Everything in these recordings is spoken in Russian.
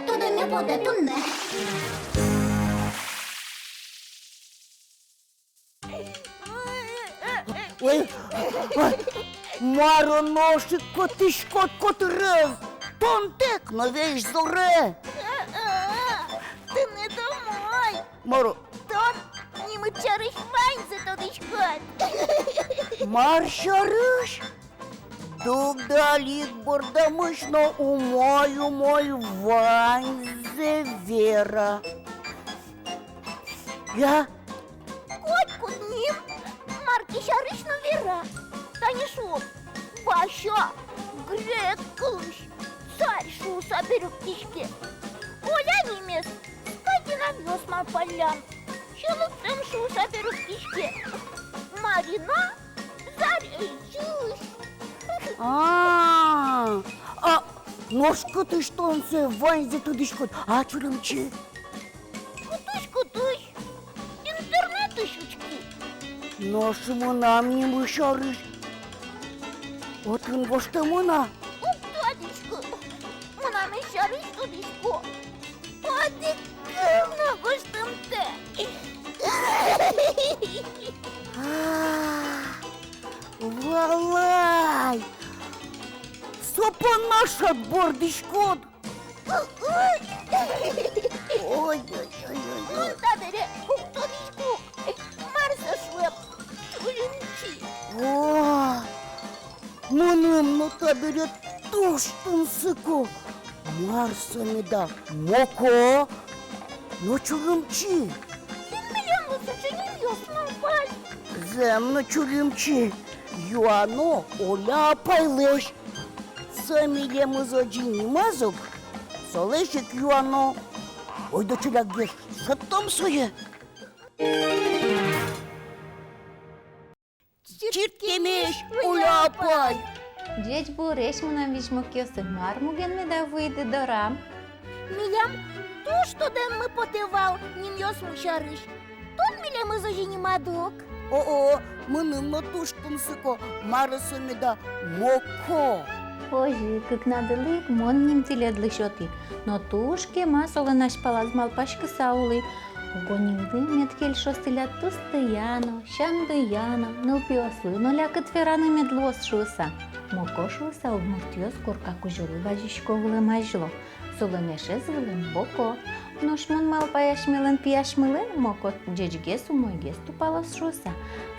туди не буде, то не. Ой, Маро, ношик, котишко, котрез, тонтек, новеш зоре. Ти не домой. Маро, Тон німи чариш ваньзе тодишкот. маршарыш, дук далик бордамышно умою мой ванзе вера. Я? Котку ним. Марки шариш на віра. Та не шо, баща, грек кылыш. Царь шуса берег птички. Оля немец, скати навез мал полям. Щелыктым шуса берег птички. Марина, зарь чусь. А, ножка ты что он се ванзе тудышко, а чулымчи? Кутусь, интернет ищучки. Нашему нам не мышарыш. Вот он во что мына. Уп, Тадечка, мына ми шариш тудишко. Падик, много штым те. Валай! Сопа наша бордышко. Ой-ой-ой-ой. Табере, уп, Тадечку, Марса швеп, чулинчи. О, мыным ну табере туштун сыко. Марсами да моко. Но чулымчи. Сен миллион высоченем ёсман паль. Земно чулымчи. Юано оля пайлеш. Самиле мызоджини мазок. Солешик юано. Ой, да чуляк геш. Шаттам суе. Чирткемеш оля пай. Дєдь буреш мунам вічмокёсы мармуген меда выйды дорам. Милям, то, что дем мы потевал, ним ёсму шариш. Тон милям мы заженимадок. О, мыным на туштун сыко. Марасами да моко. Ожи, как надылык, мон ним теледлы шоты. Но тушке масолы наш палаз малпашка саулы. Гонилды меткель шостылят тустояно, шандыяно, нылпиослы, но лякат фераны медлос шуса. Моко шуса обмуртьёс корка кужулы бажишковлы мажло. Солынеше звылын боко. Ношмон малпаяш мелен пияш мылен, моко джечгесу мойгес тупалас шуса.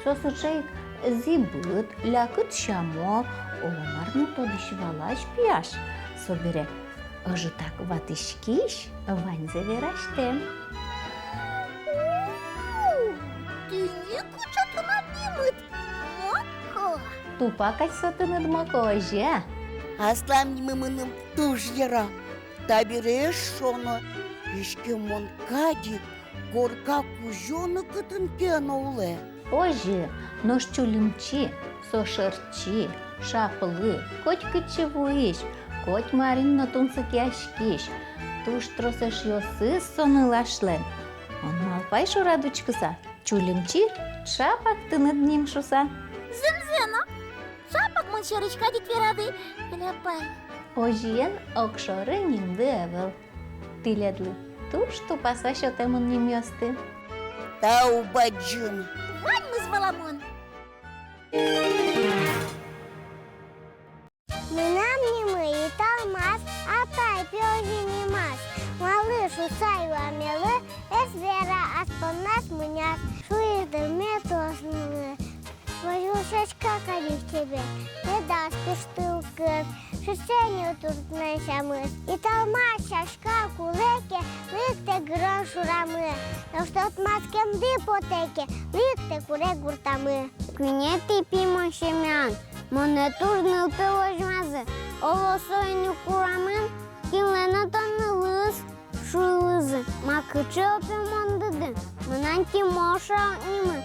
Сосычейк зибыт, лякат шамо, оламарну тодыш валаш пияш. Собере, ожу так ватышкиш, ваньзе вераштем. Ты не куча-то наднимет. Моко. Тупакай сотыныд моко ожи. Аслам мыным туш яра. Табереш шоно. Ишкемон кади. Горка кужоны кытын кена уле. Ожи, нож чулимчи, сошырчи, шапылы, коть кычевуиш, коть марин нотунсыки ашкиш, туш тросеш йосы сонылашлен. Он малпай шурадучкыса, чулимчи, шапак тыныд ним шуса. Зензена. Шапак мы шаришка дикверады. Ляпай. Ожиен окшоры нимды эвел. Тиледлы, туш тупаса шотемын ним йосты. Тау баджун. Вань мы с Валамон. Минам не мы и талмаз, а тай пёжи не маз. Малыш усаю амелы, эс вера аспоннас мыняс. Шуиды метосмылы. Вожушечка кадив тебе, не даст ты укып. Шесенью тут несямыс. И талмаз шашка кулеке, ликте грон шурамы. Но что от маскем дипотеке, ликте куре гуртамы. Квинети пимон шемян. Монетурныл пелojmazı. Olosoyunu kuramın, kimlene tanılız, şulızı. Makıcı öpümondıdı. Mınanki moşa nimı.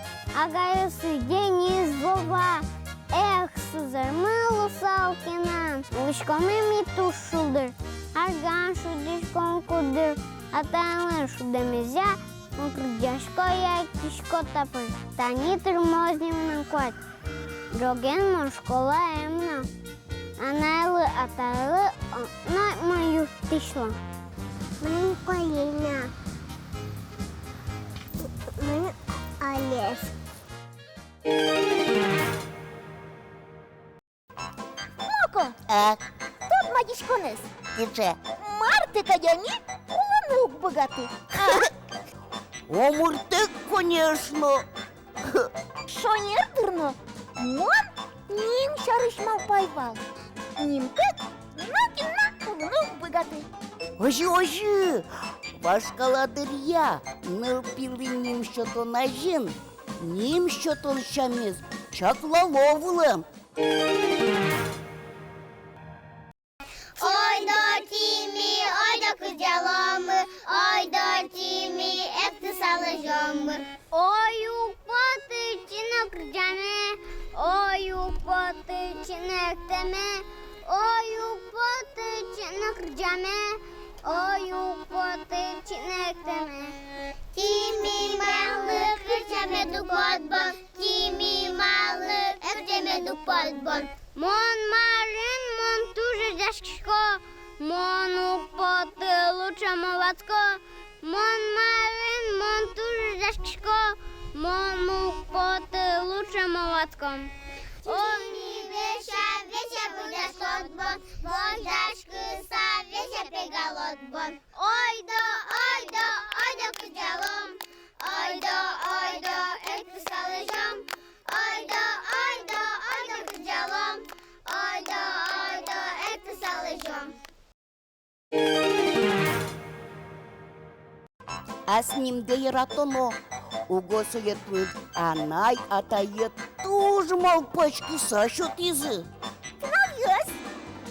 Agayısı deniz baba. Sızırmılı salkinan. Lışkomemi tuşuldur. Argan şu dişkon kudur. Атанлы шудемезя, мокрдяшко я кишко тапыр. Тани тормозним кот. Жоген школа эмна. Анайлы атайлы на мою тишла. Мене Поліна. Мене Олесь. Моко, А, тут матічко Нес. ти че? Мартика дяні, уланук богатий. Омуртик, конечно. Що не дурно? Мон ним шариш мав пайвал. Ним кык, нокина уланук богатий. Ожі, важка ладер'я, не впіли нім, що то нажін, нім, що то щаміз, чаклаловлем. Ой до тімі, ой до кудяломи, ой до тімі, як ти салежоми. Ой у потичинок рджане, ой у потичинок теме, ой у потичинок рджане, ой у потичинок теме. Тімі мали, кричаме до подбон, тімі мали, кричаме до подбон. Мон марин, мон дуже тяжко, мон у поти лучше молодко. Мон марин, мон дуже тяжко, мон у поти лучше молодко. Тімі веща, веща буде сотбон, вождашки са, веща приголодбон. Ой до кудялом, ой до, як ти салежом. Ой до кудялом, ой до, як ти салежом. А с ним дейратоно, угосует анай, атает тоже малпачки сащут изы. Нав'яз,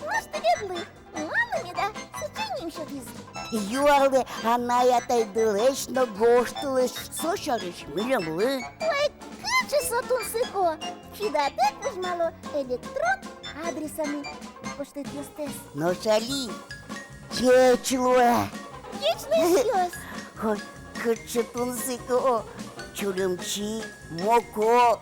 наш тобі мама да, сучинім що віз. Юале анай атайдылеш, гоштылеш, сошарыш милемлы. Ой, каче сотун сихо. Фідатек візьмало електрон адресами. Поштит юстес. Но шали, чечлуэ. Вічний щось. Ой, качетун сыко, чурымчи, моко.